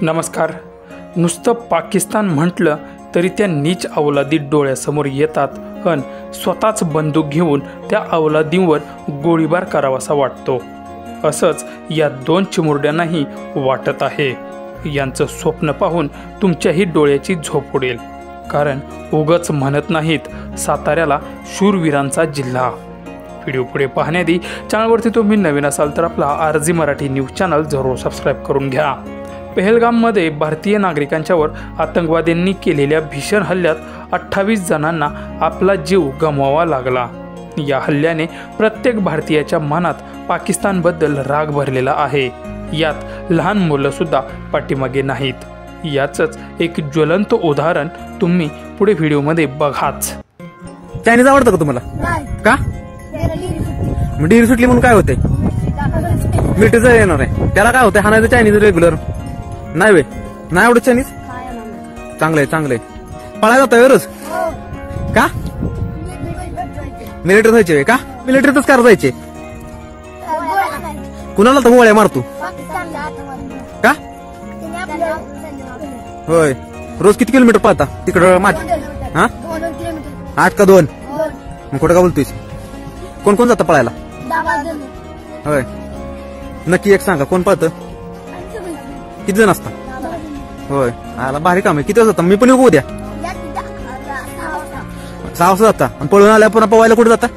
नमस्कार. नुसतं पाकिस्तान म्हटलं तरी त्या नीच अवलादी डोळ्यासमोर येतात अन स्वतःच बंदूक घेऊन त्या अवलादींवर गोळीबार करावासा वाटतो. असंच या दोन चिमुरड्यांनाही वाटत आहे. यांचं स्वप्न पाहून तुमच्याही डोळ्याची झोप उडेल. कारण उगाच म्हणत नाहीत साताऱ्याला शूरवीरांचा जिल्हा. व्हिडिओ पुढे पाहण्याआधी चॅनलवरती तुम्ही नवीन असाल तर आपला RG मराठी न्यूज चॅनल जरूर सबस्क्राईब करून घ्या. पहलगाममध्ये भारतीय नागरिकांच्यावर आतंकवाद्यांनी केलेल्या भीषण हल्ल्यात 28 जणांना आपला जीव गमवावा लागला. या हल्ल्याने प्रत्येक भारतीयाच्या मनात पाकिस्तानबद्दल राग भरलेला आहे. यात लहान मुलं सुद्धा पाठीमागे नाहीत. याचंच एक ज्वलंत उदाहरण तुम्ही पुढे व्हिडिओमध्ये बघाच. चायनीज आवडतं का तुम्हाला? का डिग्री सुटली म्हणून काय होते? मिलिटरीचं येणार आहे त्याला काय होतं? हाणायचं चायनीज रेग्युलर नाही वे नाही आवडत चायनीज. चांगलंय चांगलंय. पळायला जातोय रोज का? मिलिटरी जायचे का? मिलिटरीतच कार जायचे. कुणाला तर गोळ्या मारतो का? होय. रोज किती किलोमीटर पळता तिकडं? हा 8 का 2? मग कुठं का बोलतोय? कोण कोण जातं पळायला? होय. नक्की एक सांगा कोण पळतं? किती जण असता? होय. आला भारी काम आहे. किती वाजता? मी पण येऊ उद्या 6 वाजता जाता. आणि पळून आल्या पुन्हा पवायला कुठे जाता?